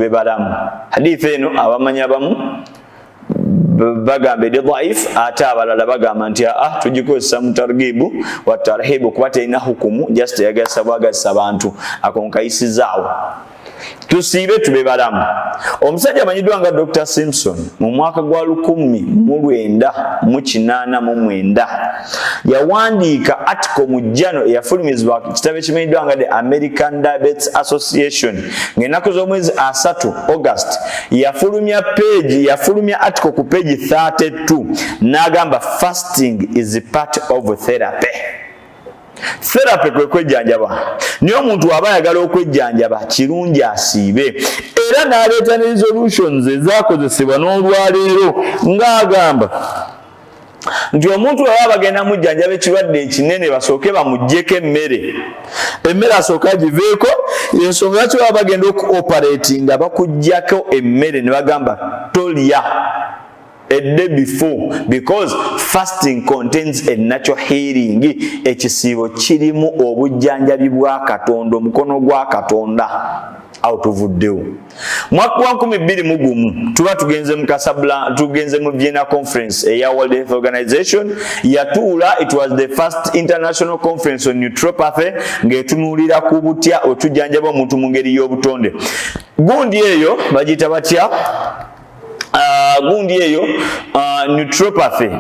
bebalamu. Hadithi eno abamanya bamu bagamba edi dhaif, ate abalala bagamba nti tugikozesa mu targhibu wa tarhibu kuba terina hukumu, just yagasa bwagasa abantu akonkayisizaawo. Tusiibe tube balamu. Omusajja amanyiddwa nga Dr. Simpson mu mwaka gwa 1989 yawandiika article mu jano eyafulumizibwa kitabo ekimanyiddwa nga The American Diabetes Association ng'ennaku z'omwezi 3 August yafulumya article ku page 32 n'agamba fasting is part of therapy. Therapy kwe kwejjanjaba. Niyo omuntu aba ayagala okwejjanjaba kirungi asiibe. Era n'aleeta ne resolutions ezaakozesebwa n'olwaleero ng'agamba nti omuntu baba bagenda mujjanjaba ekirwadde ekinene basooke bamuggyeko emmere asooka agiveeko. Ensonga lwaki baba bagenda okuoperatinga bakuggyako emmere ne bagamba tolya a day before, because fasting contains a natural healing. Ekisiibo kirimu obujjanjabi bwa Katonda, omukono gwa Katonda awutuvuddewo. Mwaka wa 2021 tuba tugenze mu Vienna conference eya World Health Organization yatuula. It was the first international conference on naturopathy ng'etunuulira ku butya otujjanjaba omuntu mu ngeri y'obutonde. Gundi eyo bagiyita batya? Gundi eyo naturopathy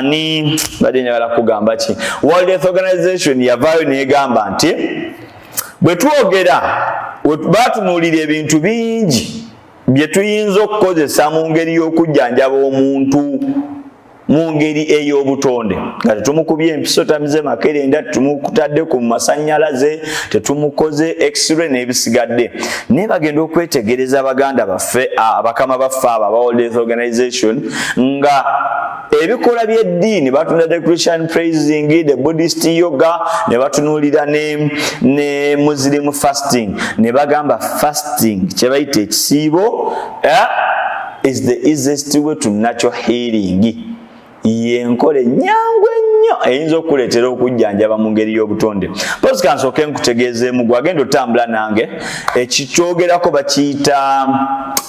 ni badde njagala kugamba ki World Health Organization yavaayo negamba nti bwe twogera batunuulira ebintu bingi bye tuyinza okukozesa mu ngeri y'okujjanjaba omuntu mu ngeri ey'obutonde nga tetumukubye empiso tamize makerenda, tetumukutadde ku masannyalaze, tetumukoze x-ray n'ebisigadde. Naye bagenda okwetegereza baganda baffe abakama baffe aba World Health Organization nga ebikola by'eddiini batunda the Christian praising, the Buddhist yoga, ne batunuulira ne Muslim fasting, ne bagamba fasting kye bayita ekisiibo is the easiest way to natural healing. Yenkole nyangwe nnyo eyinza okuleetera okujjanjaba mu ngeri y'obutonde. Posi kansooke nkutegeezeemu gwe agenda otambula nange ekikyogerako bakiyita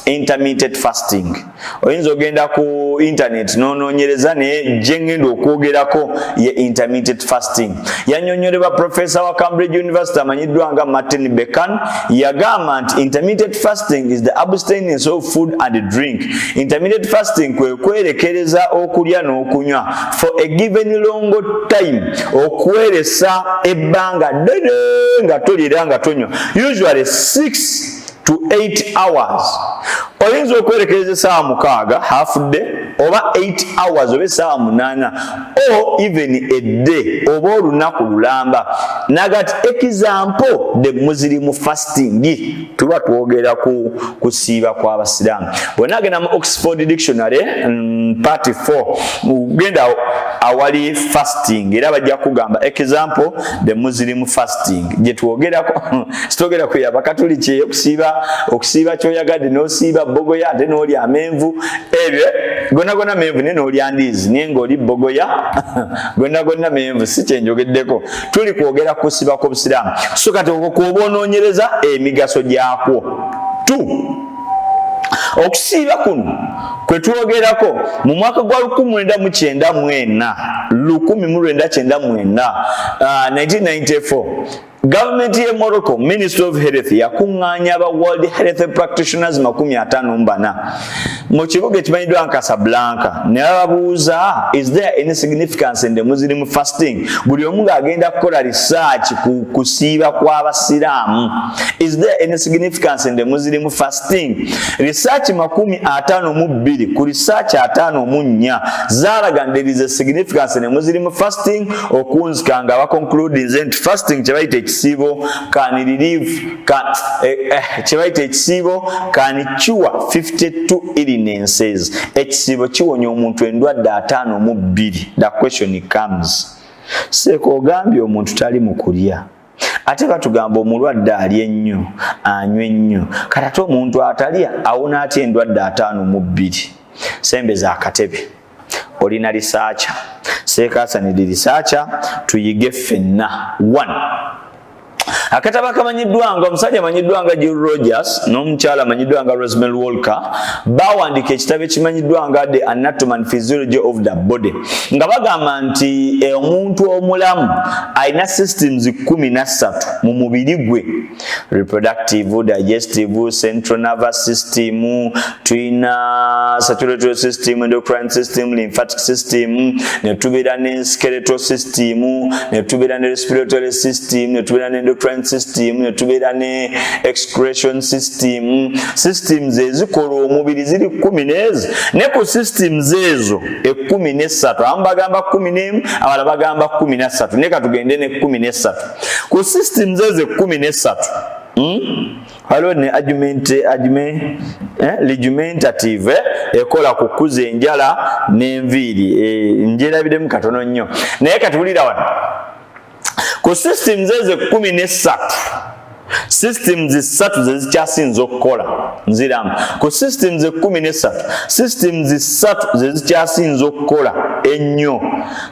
intermittent fasting. Oyinza ogenda ku internet n'onoonyereza naye gye ngenda okwogerako ye intermittent fasting. Yannyonnyolebwa professor wa Cambridge University amanyiddwa nga Martin Bekan yagamba nti intermittent fasting is the abstinence of food and drink. Intermittent fasting kwe kwerekereza okulya n'okunywa for a given long time, okweresa ebbanga ddene nga tolira nga tonywa, usually 6 to 8 hours. Oyinza okwerekereza essaawa 6 half day oba 8 hours oba essaawa 8 or even a day oba olunaku lulamba. Nagati example the Muslim fasting tuba twogera ku kusiiba kw'abasiraamu. Bw'onagenda mu Oxford Dictionary part 4 ugenda awali fasting era bajja kugamba example the Muslim fasting gye twogerako sitogera ku Abakatoliki okusiiba kyoyagadde n'osiiba bogoya ate n'olya amenvu ebyo gonna menvu ne n'olya ndiizi naye ng'oli bogoya gonna menvu si kyenjogeddeko. Tuli kwogera kusiiba kw'obusiraamu so kati okwo kwoba onoonyereza emigaso gyakwo. Okusiiba kuno kwe twogerako mu mwaka gwa 1994 Government ye Morocco Ministry of Health yakunganya aba World Health Practitioners 54 mu kibuga ekimanyiddwa nka Casablanca ne babuuza is there any significance in the Muslim fasting. Buli omu agenda kukola research ku kusiiba kw'abasiraamu. Is there any significance in the Muslim fasting? Research 52 ku research 54 zalaga there is a significance in the Muslim fasting. Okunzika nga baconclude nti fasting kyebayita ekisiibo can relieve kyebayita ekisiibo can cure 52 illnesses. Ekisiibo kiwonya omuntu endwadde 52. The question comes, seeko ogambye omuntu tali mu kulya ate batugamba omulwadde alye ennyo anywe ennyo kati ate omuntu atalya awona atya endwadde 52. Sembeza akatebe olina researcher seekasanidi researcher tuyige ffenna. 1 Akataba kamanyiddwa nga omusajja amanyiddwa nga Jill Rogers n'omukyala amanyiddwa nga Rosemary Walker baawandika ekitabo ekimanyiddwa nga The Anatomy and Physiology of the Body nga bagamba nti omuntu omulamu alina systems 13 mu mubiri gwe: reproductive, digestive, central nervous system, tulina circulatory system, endocrine system, lymphatic system, ne tubeera ne skeletal system, ne tubeera ne respiratory system, ne tubeera ne endocrine system, ne tubeera ne excretion system. Systems ezikola omubiri ziri 10 ne ku systems ezo 13 abamu bagamba 11 abalala bagamba 13 ne katugende ne 13 ku systems ezo 13 halo ne ligumentative ekola kukuza enjala n'enviiri njerabiremu katono nnyo naye katulira wano ku systems ezo 13 systems 3 zezikyasinza okukola nziramu ku systems 13 systems 3 zezikyasinza okukola ennyo.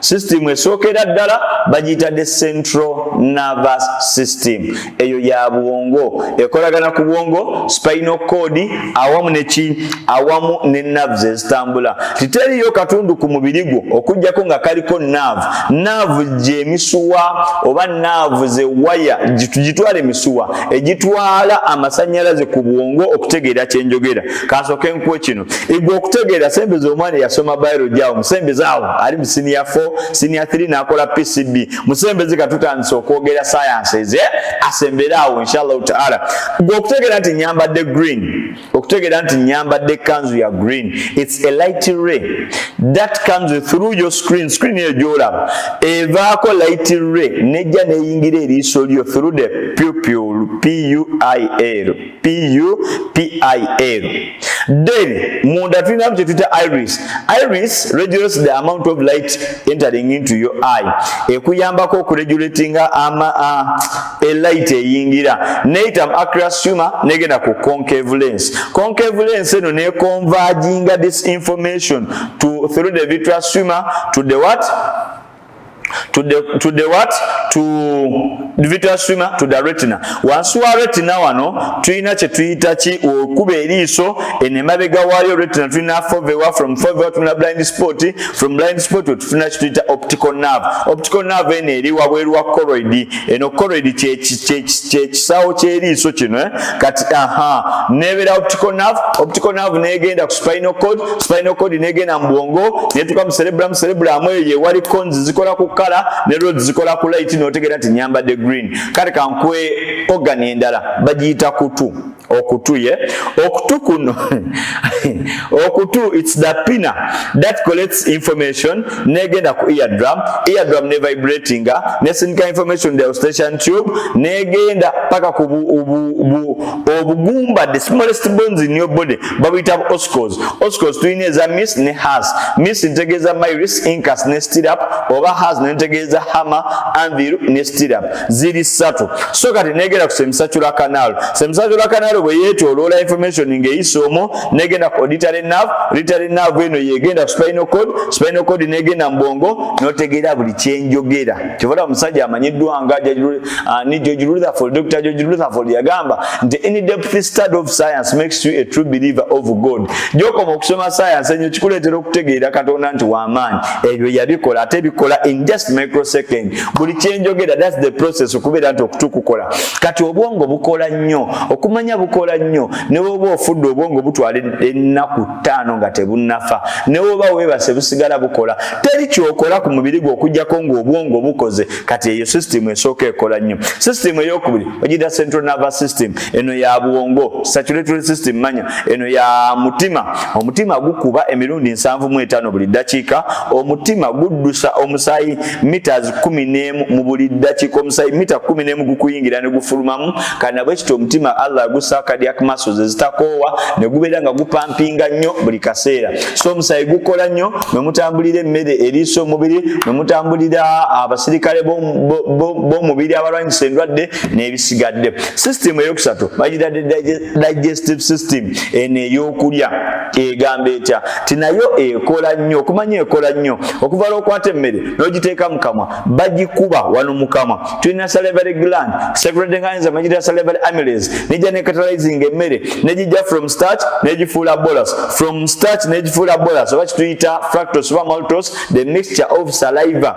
System esookera ddala bagiyita the central nervous system, eyo ya bwongo ekolagana ku bwongo, spinal cord awamu awamu ne nerves ezitambula. Titeriyo katundu ku mubiri gwo okujjako nga kaliko nerve gye emisuwa oba nerve ze waya gitwala emisuwa egitwala amasannyalaze ku bwongo okutegeera kyenjogera. Kansooke nkuwe kino igwe okutegeera sembeze omwana yasoma biology awo musembeze awo ali mu senior 4 senior 3 nakola PCB musembeze katutandise okwogera sciences asembera awo inshallah taala. Gwe okutegeera nti nyambadde green, okutegeera nti nyambadde kanzu ya green, it's a light ray that comes through your screen eyo gyolaba evaako light ray nejja neyingira eriiso lyo through the pupil, P-U-I-L. Then munda tulinamu kye tuyita iris. Iris regulates the amount of light entering into your eye, ekuyambako okuregulatinga light eyingira. Neyitamu aqueous humor negenda ku concave lens. Concave lens eno neconverginga this information through the vitreous humor to the what? To the vitreous humor to the retina. Wansi wa retina wano tulina kye tuyita ki okuba eriiso enemabega waayo retina tulina fovewa, from fovewa tulina blind spot, from blind spot tulina kye tuyita optical nerve. Optical nerve eno eri wabweru wa choroid. Eno choroid kyekisaawo ky'eriiso kino kati nebeera optical nerve negenda ku spinal cord negenda mu bwongo netuuka mu cerebrum eyo yewali cones zikola ku kala ne rods zikola ku light n'otegeera nti nyambadde green. Kale kankwe organ endala bagiyita kutu. Okutu kuno okutu, it's the pinna that collects information negenda ku eardrum ne vibrating nesindika information the eustachian tube negenda paka ku obugumba, the smallest bones in your body babuyita oscars tulina eza miss ne has. Miss ntegeeza myris, incus ne stirrup, oba has nentegeeza hammer, anvil ne stirrup, ziri 3. So kati negenda ku semicircular canal bwe yeetooloola information ng'eyisa omwo negenda ku auditory nerve eno yegenda ku spinal cord negenda mu bwongo n'otegeera buli kyenjogera. Kyova omusajja amanyiddwa nga George Rutherford, Dr. George Rutherford yagamba nti any depth study of science makes you a true believer of God. Gy'okoma okusoma science enyo kikuleetera okutegeera Katonda nti w'amaanyi. Ebyo yabikola ate bikola in just microsecond. Buli kyenjogera, that's the process okubeera nti okutukukola. Kati obwongo bukola nnyo, okumanya bukola nnyo. Ne bw'oba ofudde obwongo butwala ennaku 5 nga tebunnafa. Ne bw'oba weebase busigala bukola. Teri kyokola ku mubiri gwo okujjako ng'obwongo bukoze. Kati eyo system esooka ekola nnyo. System ey'okubiri bagiyita central nervous system. Eno ya bwongo, circulatory system manya. Eno ya mutima. Omutima gukuba emirundi 75 buli ddakiika. Omutima guddusa omusaayi meters 11 mu buli ddakiika. Omusaayi mita 11 gukuyingira ne gufulumamu. Kana bwe kityo omutima Allah gusa cardiac muscles ezitakoowa ne gubeera nga gupampinga nnyo buli kaseera. So omusaayi gukola nnyo mwe mutambulira emmere eriisa omubiri, mwe mutambulira abasirikale b'omubiri abalwanyisa endwadde n'ebisigadde. System eyokusatu bagira digestive system, eno ey'okulya egamba etya tinayo ekola nnyo. Okumanya ekola nnyo okuva lw'okwata emmere n'ogiteeka mu kamwa bagikuba wano mu kamwa. Tulina salivary gland, secreting enzyme bagira salivary amylase, nejja ne catalyzing emmere negijja from starch negifuula bolus, from starch negifuula bolus oba kituyita fructose oba maltose, the mixture of saliva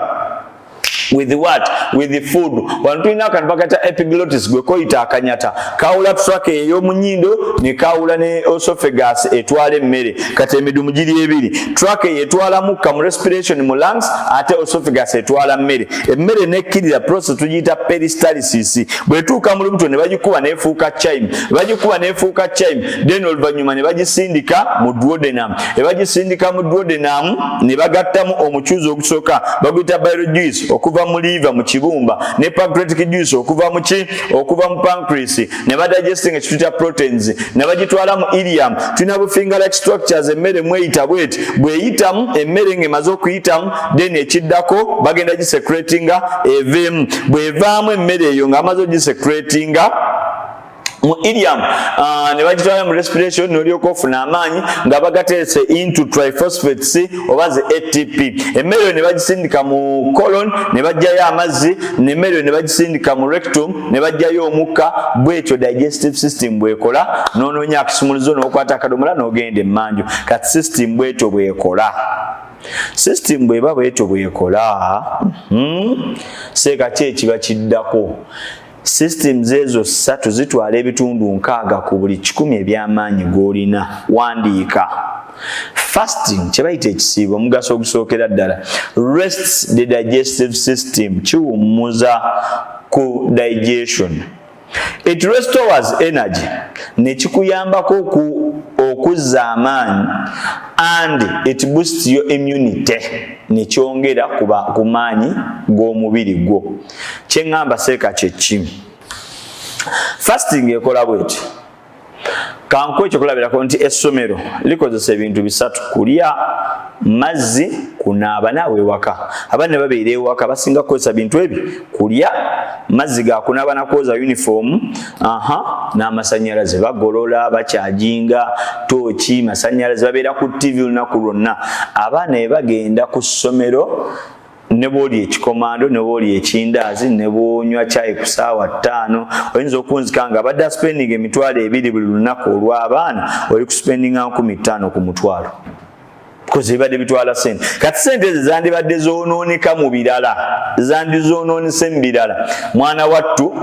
with what? With the food. Wano tulina akantu bakata epiglottis gwe koyita akanyata kawula trach ey'omunyindo ne kawula ne esophagus etwala emmere. Kati emidumu giri ebiri, trach etwala mukka mu respiration mu lungs ate esophagus etwala mmere. Emmere nekkirira process tugiyita peristalsis. Bwetuuka mu lubuto ne bagikuba neefuuka chyme, bagikuba neefuuka chyme, then oluvannyuma ne bagisindika mu duodenum. Ebagisindika mu duodenum ne bagattamu omukyuzi ogusooka baguyita bile juice okuva mu liver mu kibumba ne pancreatic juice okuva mu pancreas ne badigesting ekituyita proteins ne bagitwala mu ileum. Tulina bu finger like structures emmere mweyita bweti bweyitamu emmere ng'emaze okuyitamu then ekiddako bagenda gisecretinga eveemu. Bwevaamu emmere eyo ng'amaze ogisecretinga mu ileum ne bagitwala mu respiration n'olyoka ofuna amaanyi nga bagateese into triphosphates oba ze ATP. Emmere ne bagisindika mu colon ne bajjayo amazzi, n'emmere ne bagisindika mu rectum ne bajjayo omukka. Bwetyo digestive system bwekola, n'onoonya akisumuluzo n'okwata akadomola n'ogenda emmanju. Kati system bwetyo bwekola. System bweba bwetyo bwekola seeka ki ekiba kiddako? Systems ezo ssatu zitwala ebitundu 6 ku buli 100 eby'amaanyi g'olina. Wandiika. Fasting kyebayita ekisiibo omugaso ogusookera ddala rests the digestive system, kiwummuza ku digestion. It restores energy, ne kikuyambako okuzza amaanyi, and it boosts your immunity, ne kyongera ku maanyi g'omubiri gwo. Kyeŋŋamba seeka kye ki? Fasting ekola bweti. Kanku ekyokulabirako nti essomero likozesa ebintu bisatu: kulya, mazzi, kunaaba. Naawe ewaka abaana babeera ewaka basinga kukozesa bintu ebi: kulya, mazzi ga kunaaba nakwoza uniform, n'amasanyalaze bagolola bakyajinga tooki, masanyalaze babeera ku TV olunaku lwonna. Abaana be bagenda ku ssomero ne bwoli ekikomando ne bwoli ekindaazi ne bwonywa chai ku ssaawa 5 oyinza okunzika nga abadde spending emitwalo 2 buli lunaku olw'abaana oli ku spending 1500 ku mutwalo kozi bade bitwala sente. Kati sente ezo zandibadde zoonooneka mu birala, zandizoonoonese mu birala. Mwana wattu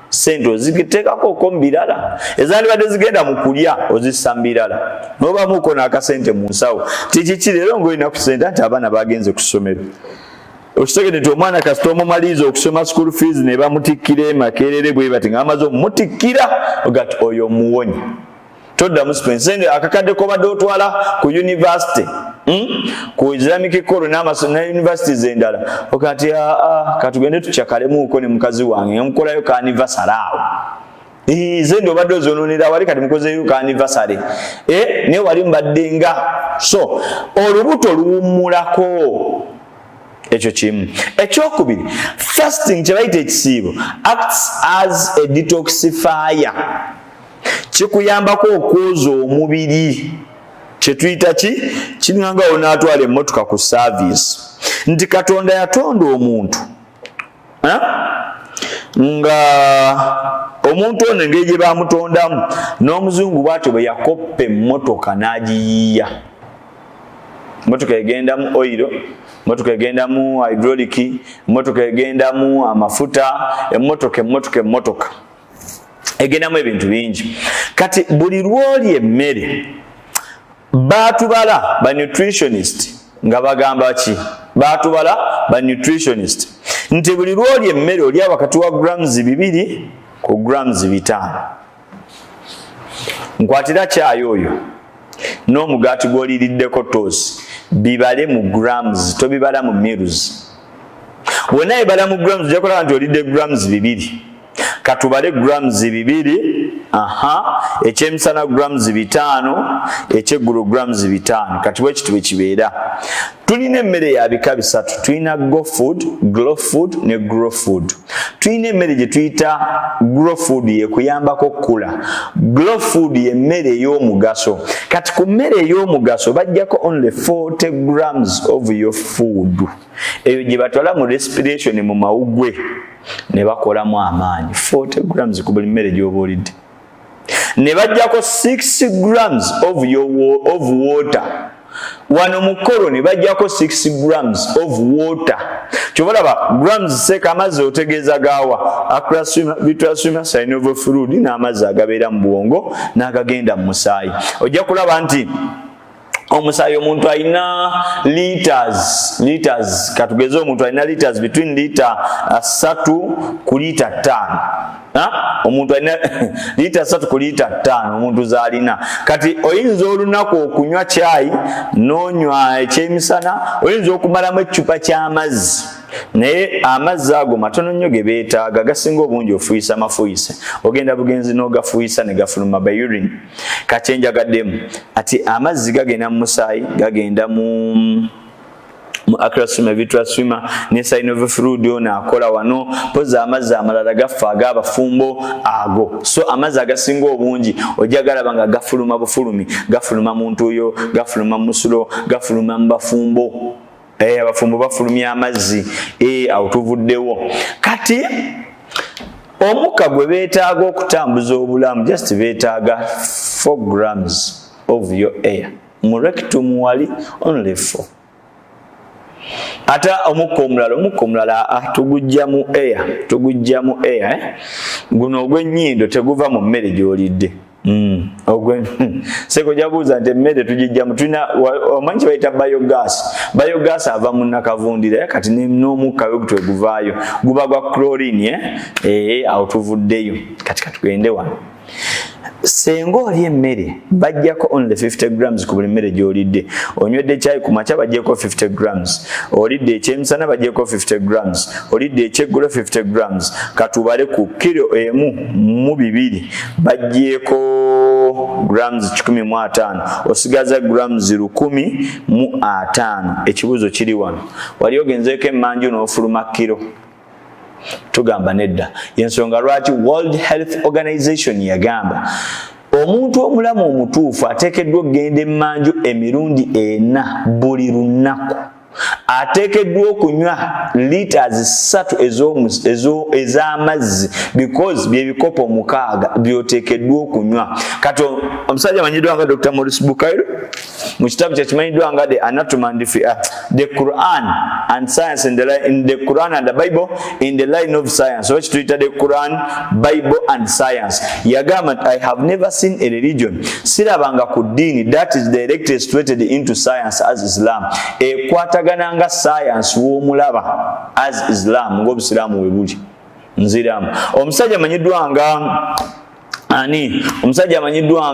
sente oziteekako mu birala, ezandibadde zigenda mu kulya ozissa mu birala, n'obamuuko n'akasente mu nsawo. Tikiki leero ng'olina ku sente nti abaana bagenze ku ssomero. Okitegedde nti omwana kasita omumaliriza okusoma school fees ne bamutikkira Makerere bwe bati nga bamaze omutikkira ogati oyo muwonyi. Toddamu spend sente akakadde kobadde otwala ku university ku Islamic College na universities endala okati katugende tukyakalemuuko ne mukazi wange mukolayo ka anniversary awo zende obadde ozonoonera wali kati mukozeyo ka anniversary ne wali mbadde nga so olubuto luwummulako. Ekyo kimu. Ekyokubiri, fasting kyebayita ekisiibo acts as a detoxifier. Kikuyambako okwoza omubiri. Kyetuyita ki? Kiringanga onaatwala emmotoka ku service. Nti Katonda yatonda omuntu nga omuntu ono engeri gye bamutondamu n'omuzungu bw'atyo bwe yakoppa emmotoka n'agiyiiya. Emmotoka egendamu oil, emmotoka egendamu hydraulic, emmotoka egendamu amafuta, emmotoka egendamu ebintu bingi. Kati buli lw'oli emmere baatubala ba nutritionist nga bagamba ki? Baatubala ba nutritionist nti buli lw'oli emmere olya wakati wa grams 2 ku grams 5. Nkwatira kyayo oyo n'omugaati gw'oliriddeko toosi bibale mu grams, tobibala mu mils. Bwonna bibala mu grams ojja kulaba nti olidde grams 2. Katubale grams 2 ekyemisana grams 5 ekyeggulu grams 5 kati bwe kitu kibeera. Tulina emmere ya bika bisatu. Tulina go food, glow food ne grow food. Tulina emmere gye tuyita grow food ye kuyambako kula. Glow food ye mmere ey'omugaso. Kati ku mmere ey'omugaso bajjako only 40 grams of your food. Eyo gye batwala mu respiration mu mawugwe ne bakolamu amaanyi. 40 grams ku buli mmere gy'oba olidde. Ne bajjako 6 grams of water. Wano mukoro ne bajjako 6 grams of water. Kyobalaba grams seka amazzi otegeeza gaawa acraswima vitraswima synovial fluid n'amazzi agabeera mu bwongo n'agagenda mu musaayi. Ojja kulaba nti omusaayi omuntu alina liters katugeze omuntu alina liters between liter 3 ku liter 5. Omuntu alina liter 3 ku liter 5 omuntu zalina. Kati oyinza olunaku okunywa chai n'onywa ekyemisana, oyinza okumalamu ekicupa ky'amazzi. Naye amazzi ago matono nnyo ge beetaaga, gasinga obungi ofuuyisa mafuuyise. Ogenda bugenzi n'ogafuuyisa ne gafuluma by urine. Kati enjagaddemu ati amazzi gagenda mu musaayi, gagenda mu acraswima vitraswima ne synovial fluid ono akola wano. Poza amazzi amalala gafa ag'abafumbo ago. So amazzi agasinga obungi ojja galaba nga gafuluma bufulumi, gafuluma mu ntuuyo, gafuluma mu musulo, gafuluma mu bafumbo. Abafumbo bafulumya amazzi awo tuvuddewo. Kati omukka gwe beetaaga okutambuza obulamu just beetaaga 4 grams of your air. Mu rectum wali only 4. Ata omukka omulala tugujja mu air, guno ogw'ennyindo teguva mu mmere gy'olidde. Seko jabuuza nti emmere tugijja mu tulina omanyi kye bayita biogas ava mu nakavundira kati n'omukka we gutweguvaayo guba gwa chlorine awo tuvuddeyo. Kati katugende wano. Senga oli emmere bajjako only 50 grams ku buli mmere gy'olidde. Onywedde chai ku makya bajjeko 50 grams. Olidde ekyemisana bajjeko 50 grams. Olidde ekyeggulo 50 grams. Katubale ku kilo emu mu 2 bajjeko grams 15. Osigaza grams 15. Ekibuuzo kiri wano. Wali ogenzeeko emmanju n'ofuluma kilo. Tugamba nedda. Yensonga lwaki World Health Organization yagamba omuntu omulamu omutuufu ateekeddwa okugenda emmanju emirundi 4 buli lunaku. Ateekeddwa okunywa liters 3 ez'amazzi because byebikopo 6 byoteekeddwa okunywa. Kati omusajja amanyiddwa nga Dr. Maurice Bucaille mu kitabu kye kimanyiddwa nga The Anatomy and the Quran and Science in the Quran and the Bible in the line of science. So kituyita the Quran, Bible and Science. Yagamba, I have never seen a religion sirabanga ku ddiini that is directly situated into science as Islam. Ekwatagananga science w'omulaba as Islam ng'obusiraamu bwe buli. Nziramu omusajja amanyiddwa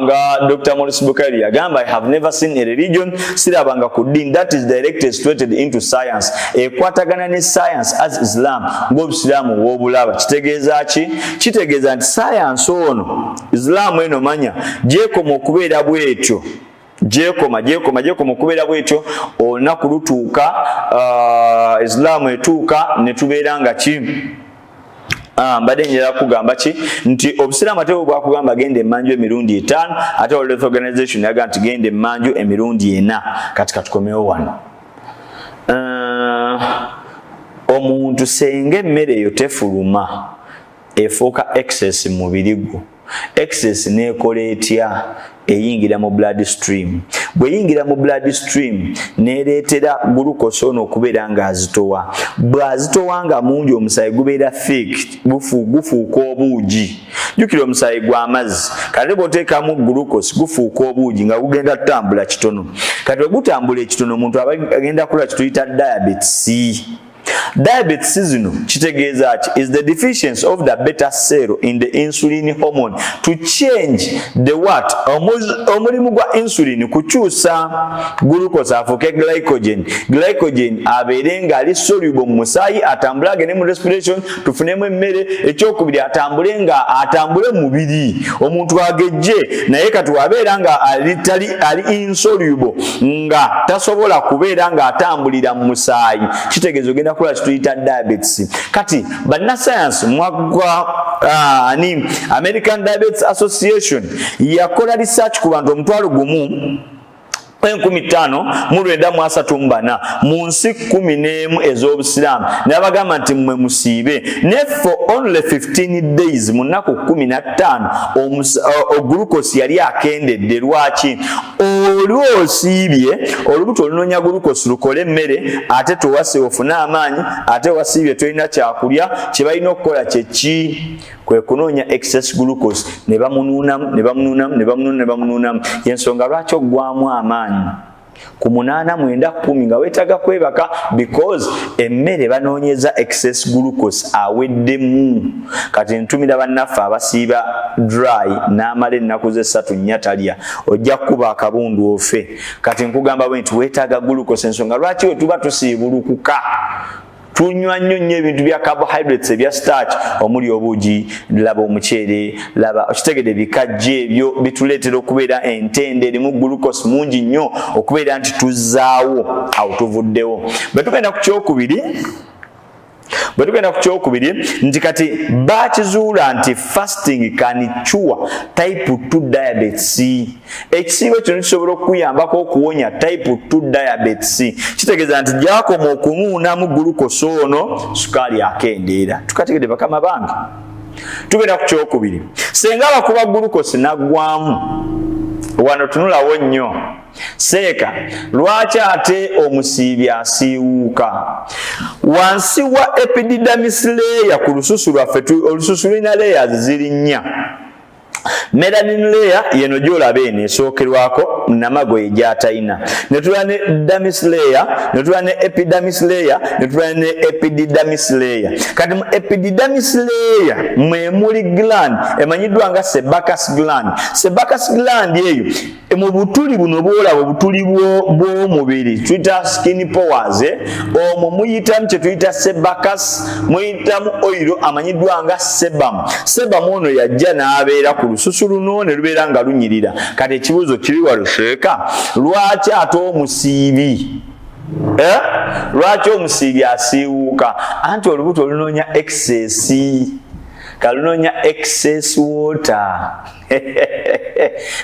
nga Dr. Maurice Bucaille yagamba, I have never seen a religion sirabanga ku ddiini that is directly situated into science. Ekwatagana ne science as Islam ng'obusiraamu w'obulaba. Kitegeeza ki? Kitegeeza nti science ono Islam eno manya gyekoma okubeera bwetyo. Gyekoma okubeera bwetyo olunaku lutuuka, Islam etuuka ne tubeera nga ki? Mbadde njala kugamba ki nti obusiraamu ate bwakugamba genda emmanju emirundi 5 ate World Health Organization yagamba nti genda emmanju emirundi 4. Kati katukomewo wano. Omuntu senga emmere eyo tefuluma efuuka excess mu mubiri gwo. Excess neekola etya? Eyingira mu blood stream. Bwe yingira mu blood stream neereetera glucose ono okubeera ng'azitowa. Bw'azitowa nga mungi omusaayi gubeera thick, gufuuka obuugi. Jjukira omusaayi gw'amazzi. Kati bw'oteekamu glucose gufuuka obuugi nga gugenda tutambula kitono. Kati bwe gutambula ekitono omuntu aba agenda kula kituyita diabetes. Diabetes zino kitegeeza ati is the deficiency of the beta cell in the insulin hormone to change the what omulimu gwa insulin kukyusa glucose afuke glycogen aberenga ali soluble mu musaayi atambulage ne mu respiration tufunemu emmere ekyokubiri atambule mubiri omuntu agejje naye kati wabeera nga ali insoluble nga tasobola kubeera nga atambulira mu musaayi kitegeeza ogenda kukola kituyita diabetes. Kati bannasayansi mwagwa American Diabetes Association yakola research ku bantu 15,934 mu nsi 11 ez'obusiraamu n'abagamba nti mmwe musiibe ne for only 15 days mu nnaku 15 glucose yali akendedde. Lwaki? Olwosiibye olubuto olunoonya glucose lukole emmere ate towase ofune amaanyi ate wasiibye tolina kyakulya kye balina okukola kyeki kwe kunoonya excess glucose ne bamunuunamu yensonga lwaki oggwamu amaanyi ku 8, 9, 10 nga weetaga kwebaka because emmere banoonyeza excess glucose aweddemu. Kati ntumira bannaffe abasiiba dry n'amala ennaku ze 3 nnya talya ojja kuba akabundu ofe. Kati nkugamba bwe nti weetaaga glucose ensonga lwaki we tuba tusiibulukuka tunywa nnyo ebintu bya carbohydrates ebya starch omuli obuugi laba omuceere laba okitegedde bikajje ebyo bituleetera okubeera entende erimu glucose mungi nnyo okubeera nti tuzzaawo awo tuvuddewo. Bwetugenda ku kyokubiri nti kati bakizuula nti fasting can cure type 2 diabetes. Ekisiibo kino kisobola okuyambako okuwonya type 2 diabetes. Kitegeeza nti gyakoma okumuunamu glucose ono sukaali akendeera. Tukategedde bakama bange. Tugenda ku kyokubiri. Senga bakuba glucose naggwamu wano tunulawo nnyo seeka lwaki ate omusiibi asiiwuuka wansi wa epididymis layer ku lususu lwaffe olususu lulina layers ziri 4. Melanin layer yeno gyolaba eno esookerwako namago egyatayina, netula ne dermis layer, netula ne epidermis layer, netula ne epididymis layer. Kati mu epididymis layer mwe muli gland emanyiddwa nga sebaceous gland. Sebaceous gland eyo mu butuli buno bwolaba obutuli bw'omubiri tuyita skin pores omwo muyitamu kye tuyita sebaceous, muyitamu oil amanyiddwa nga sebum. Sebum ono yajja n'abeera ku lususu luno ne lubeera nga lunyirira. Kati ekibuuzo kiri waluseeka lwaki ate omusiibi lwaki omusiibi asiiwuuka? Anti olubuto olunoonya excess, kalunoonya excess water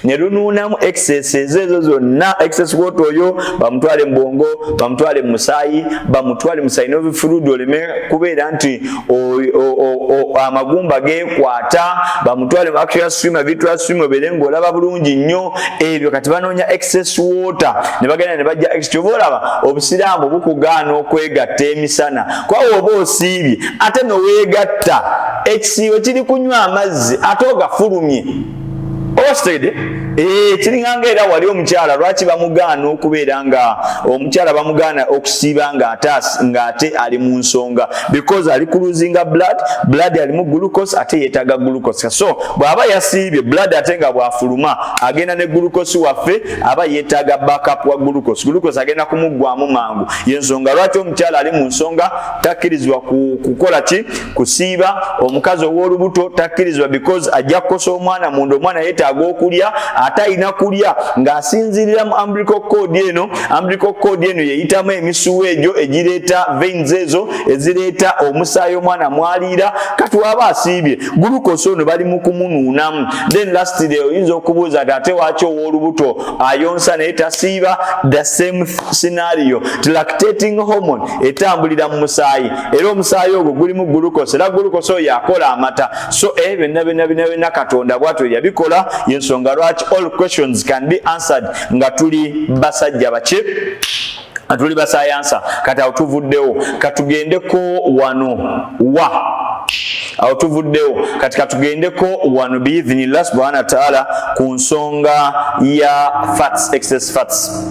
ne lunuunamu excess ezo zonna. Excess water oyo bamutwale mu bwongo, bamutwale mu musaayi, bamutwale mu synovial fluid oleme kubeera nti amagumba geekwata, bamutwale mu axial stream, vitreal stream obeere ng'olaba bulungi nnyo. Ebyo kati banoonya excess water ne bagenda ne bajja extra. Olaba obusiraamu bukugaana okwegatta emisana kwawe oba osiibye ate noweegatta ekisiibo kiri kunywa amazzi ate ogafulumye ositede kiringanga era wali omukyala lwaki bamugaana okubeera nga omukyala bamugaana okusiiba nga ate ali mu nsonga because ali kuluzinga blood alimu glucose ate yeetaaga glucose. So bw'aba yasiibye blood ate nga bw'afuluma agenda ne glucose waffe aba yeetaaga backup wa glucose agenda kumuggwamu mangu. Yensonga lwaki omukyala ali mu nsonga takkirizibwa kukola ki? Kusiiba. Omukazi ow'olubuto takkirizibwa because ajja kukosa omwana munda, omwana yeetaaga okulya ate alina kulya ng'asinziirira mu umbilical cord eno. Umbilical cord eno yeyitamu emisuwa egyo egireeta veins ezo ezireeta omusaayi omwana mwaliira. Kati waba asiibye glucose ono bali mu kumunuunamu. Then lastly oyinza okubuuza ati ate waaki ow'olubuto ayonsa naye tasiiba? The same scenario. Lactating hormone etambulira mu musaayi era omusaayi ogwo gulimu glucose era glucose oyo akola amata. So byonna Katonda bw'atyo yabikola. Yensonga lwaki all questions can be answered nga tuli basajja baki, tuli basayansa. Kati awo tuvuddewo katugendeko wano awo tuvuddewo kati katugendeko wano biidhinillah subhanahu wa ta'ala ku nsonga ya fats, excess fats.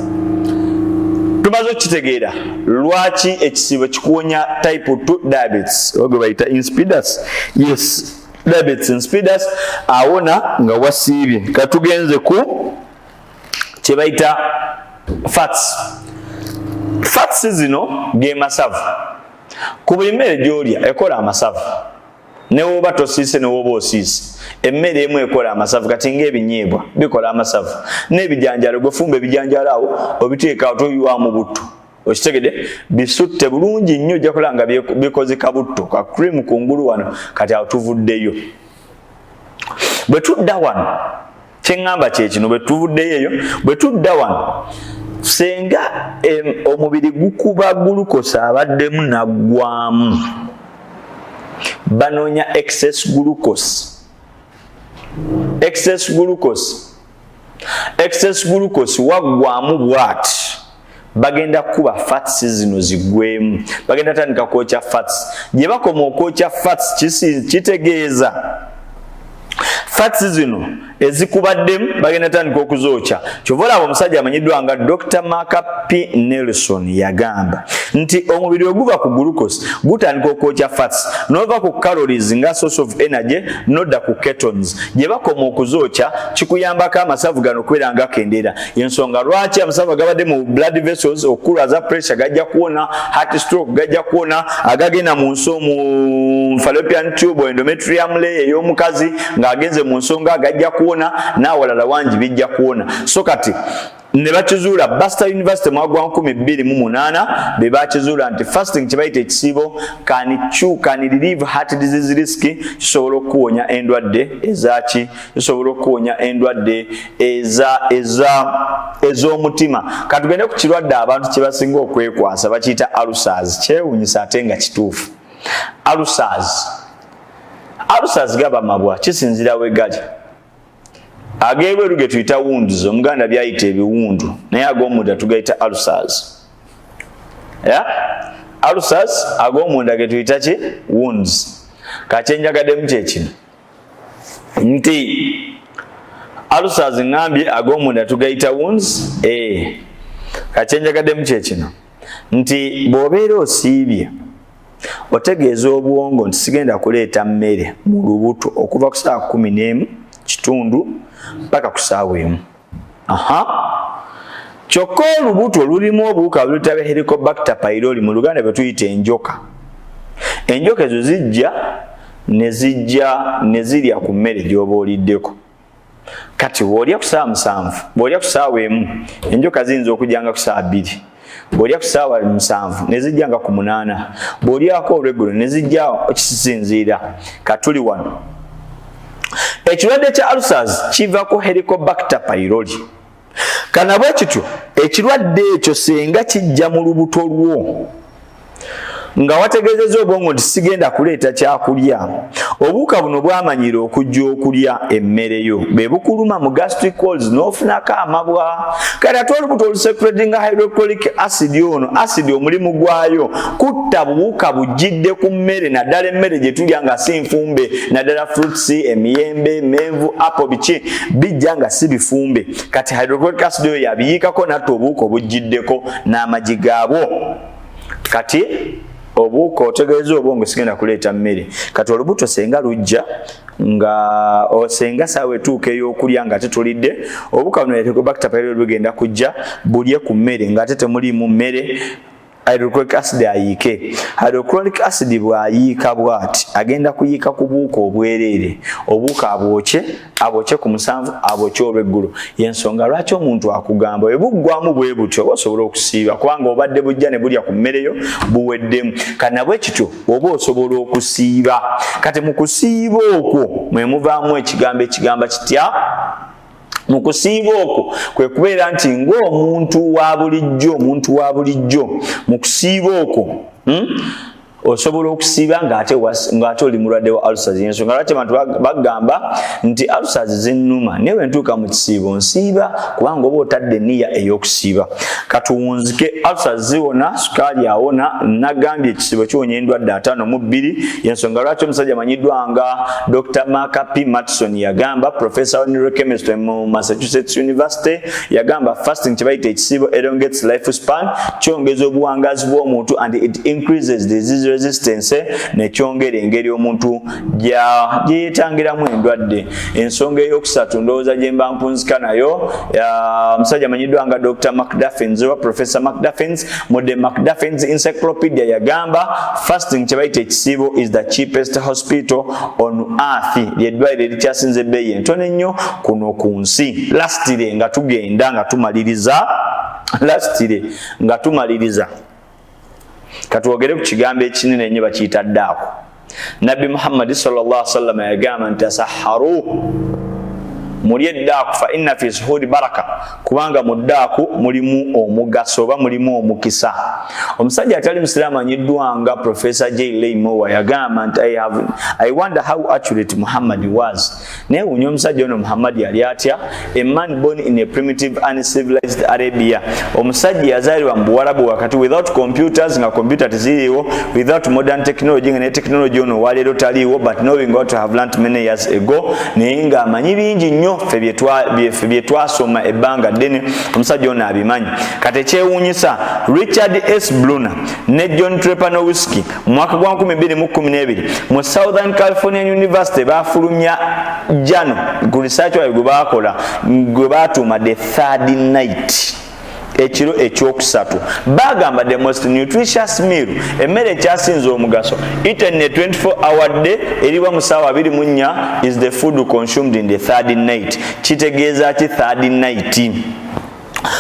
tumaze okitegeera lwaki ekisibo kikuwonya type 2 diabetes ogwe bayita insipidus. Yes, diabetes insipidus awona nga wasiibye. Katugenze ku kye bayita fats. Fats zino ge masavu. Ku buli mmere gy'olya ekola amasavu. Ne woba tosiise ne woba osiise emmere emu ekola amasavu. Kati ng'ebinyeebwa bikola amasavu, n'ebijanjaalo gwe fumba ebijanjaalo awo obiteeka toyiwamu butto, okitegedde bisutte bulungi nnyo ojja kulaba nga bikoze kabutto ka cream kungulu wano. Kati awo tuvuddeyo. Bwe tudda wano kyeŋŋamba kye kino, bwe tuvuddeyo eyo, bwe tudda wano senga omubiri gukuba gulukosa abaddemu naggwamu, banoonya excess glucose. Excess glucose waggwamu bwati bagenda kuba fats zino zigwemu, bagenda tandika kwokya fats. Gye bakoma okwokya fats kitegeeza fats zino ezikubaddemu bagenda tandika okuzookya. Kyova olaba omusajja amanyiddwa nga Dr. Mark P. Nelson yagamba nti omubiri oguva ku glucose gutandika okwokya fats n'ova ku calories nga source of energy n'odda ku ketones. Gye bakoma okuzookya kikuyambako amasavu gano okubeera nga kendeera. Yensonga lwaki amasavu agabadde mu blood vessels okulwaza pressure gajja kuwona, heart stroke gajja kuwona, agagenda mu nso mu fallopian tube endometrium layer ey'omukazi ng'agenze mu nsonga gajja kuwona, n'awalala wangi bijja kuwona. So kati ne bakizuula Buster University mwagwa 2008 be bakizuula nti fasting kibayita ekisiibo can relieve heart disease risk. Kisobola okuwonya endwadde ezaki, kisobola okuwonya endwadde ez'omutima. Katugende ku kirwadde abantu kye basinga okwekwasa bakiyita ulcers. Kyewuunyisa ate nga kituufu. Ulcers gaba mabwa, kisinzira we gali. Ageebweru ge tuyita wounds, Omuganda byayita ebiwundu, naye ag'omunda tugayita ulcers. Ulcers ag'omunda ge tuyita ki? Wounds. Kakyenjagaddemu kye kino nti ulcers ngambye ag'omunda tugayita wounds. Kakyenjagaddemu kye kino nti bw'obeera osiibye otegeeza obwongo nti sigenda kuleeta mmere mu lubuto okuva ku ssaawa 11 kitundu mpaka ku ssaawa 1. Kyokka olubuto lulimu obuwuka buluyita Helicobacter pylori, mu Luganda bwe tuyita enjoka. Enjoka ezo zijja ne zirya ku mmere gy'oba oliddeko. Kati bw'olya ku ssaawa 7, bw'olya ku ssaawa 1, enjoka ziyinza okujjanga ku ssaawa 2. Bw'olya ku ssaawa 7 ne zijjanga ku 8, bw'olyako olweggulo ne zijja okisinziira. Katuli wano. Ekirwadde kya ulcers kiva ku Helicobacter pylori. Kana bwe kityo ekirwadde ekyo senga kijja mu lubuto lwo nga wategeezezza obwongo nti sigenda kuleeta kyakulya, obuwuka buno bwamanyira okujja okulya emmere yo, be bukuluma mu gastric walls n'ofunako amabwa. Kati ate olubuto olusekuledinga hydrochloric acid, ono acid omulimu gwayo kutta buwuka bujjidde ku mmere, naddala emmere gye tulya nga si nfumbe, naddala fruits, emiyembe, menvu, apple, biki bijja nga si bifumbe. Kati hydrochloric acid oyo yabiyiikako natte obuwuka obujjiddeko n'amagi gaabwo. Kati obuwuka otegeeza obwongo sigenda kuleeta mmere. Kati olubuto senga lujja nga osenga saawa etuuka ey'okulya nga tetulidde, obuwuka buno Helicobacter pylori bugenda kujja bulye ku mmere ng'ate temuliimu mmere, hydrochloric acid ayiike. Hydrochloric acid bw'ayiika bw'ati agenda kuyiika ku buwuka obwereere, obuwuka abwokye ku 7, abwokye olweggulo. Yensonga lwaki omuntu akugamba bwe buggwamu bwe butyo oba osobola okusiiba, kubanga obadde bujja ne bulya ku mmere yo buweddemu. Kana bwe kityo oba osobola okusiiba. Kati mu kusiiba okwo mwe muvaamu ekigamba kitya? Mu kusiiba okwo kwe kubeera nti ng'omuntu wa bulijjo, mu kusiiba okwo osobola okusiba ng'ate oli mulwadde wa ulcers. Ensonga lwaki abantu bagamba nti ulcers zinnuma naye bwe ntuuka mu kisiibo nsiiba kubanga oba otadde enniya ey'okusiiba. Katuwunzike ulcers ziwona, sukaali awona, nagambye ekisiibo kiwonya endwadde 52. Y'ensonga lwaki omusajja amanyiddwa nga Dr. Mark P. Matson yagamba, professor wa neurochemistry mu Massachusetts University, yagamba fasting kyebayita ekisiibo elongates lifespan, kyongeza obuwangazi bw'omuntu and it increases disease resistance, nekyongera engeri omuntu gyeyeetangiramu endwadde. Ensonga ey'okusatu ndowooza gye mba mpunzika nayo, omusajja amanyiddwa nga Dr. McDuffins oba Professor McDuffins mu The McDuffins Encyclopedia yagamba fasting kyebayita ekisiibo is the cheapest hospital on earth, lyeddwaliro erikyasinze ebbeeyi entono ennyo kuno ku nsi. Lastire nga tugenda nga tumaliriza katwogere ku kigambo ekinene ennyo bakiyita ddaaku. Nabbi Muhammad sallallahu alaihi wasallam yagamba nti tasahharu, mulye ddaaku fa inna fi suhuri baraka, kubanga mu ddaaku mulimu omugaso oba mulimu omukisa. Omusajja atali musiraamu anyiddwa nga Professor J. Ray Moore yagamba nti I wonder how accurate Muhammad was. Naye wunya omusajja ono Muhammad yali atya? A man born in a primitive uncivilized Arabia, omusajja yazaalibwa mu Buwarabu wakati without computers, nga computer teziriiwo, without modern technology, nga ne technology ono waleero taliiwo, but knowing what to have learnt many years ago, naye nga amanyi bingi nnyo ffe bye twasoma ebbanga ddene, omusajja ono abimanyi. Kati ekyewuunyisa, Richard S. Brunner ne John Trepanowski mu mwaka gwa 2012 mu Southern California University bafulumya jano ku research waabwe gwe baakola gwe baatuuma the third night, ekiro ekyokusatu. Bagamba the most nutritious meal, emmere ekyasinze omugaso, eaten in a 24-hour day, eriwa mu ssaawa 24 is the food consumed in the third night. Kitegeeza ki third night?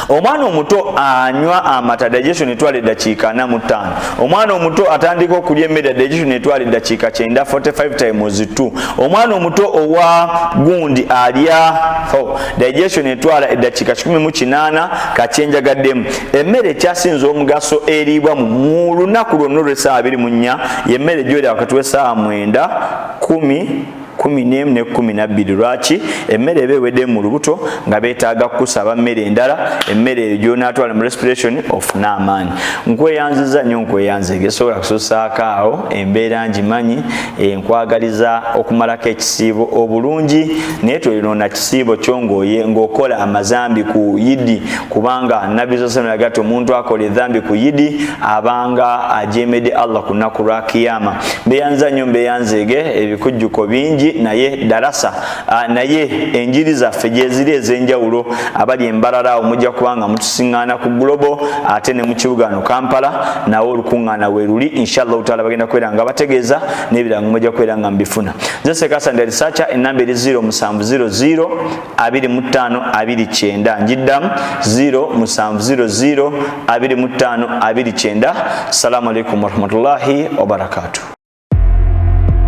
Omwana omuto anywa amata digestion etwala eddakiika 45. Omwana omuto atandika okulya emmere digestion etwala eddakiika 9, 45 times 2. Omwana omuto owa gundi alya digestion etwala eddakiika 18 kakyenjagaddemu. Emmere ekyasinze omugaso eriibwa mu lunaku lwonna olw'essaawa 24 y'emmere gy'olya wakati w'essaawa 9, 10, 11 ne 12. Lwaki? Emmere eba ewedde mu lubuto nga beetaaga kusaba mmere endala, emmere eyo gy'onaatwala mu respiration of n'amaanyi. Nkweyanziza nnyo, nkweyanzege, sobola kususaako awo, embeera ngimanyi, nkwagaliza okumalako ekisiibo obulungi, naye tolinoona kisiibo kyo ng'okola amazambi ku yidi, kubanga Nabbi sallallahu alaihi wasallam omuntu akola edhambi ku yidi abanga ajeemedde Allah ku nnaku lwa kiyama. Mbeyanziza nnyo, mbeyanzege, ebikujjuko bingi naye darasa naye enjiri zaffe gyeziri ez'enjawulo. Abali embalala awo mujja kubanga mutusiŋŋaana ku Global, ate ne mu kibuga Kampala nawo olukuŋŋaana we luli. Inshallah taala bagenda kubeera nga bategeeza n'ebirango mujja kubeera nga mbifuna. Nze Sekasa ndi researcher, ennamba eri 0700 25 29. Njiddamu 0700 25 29. Assalamu alaikum warahmatullahi wabarakatuh.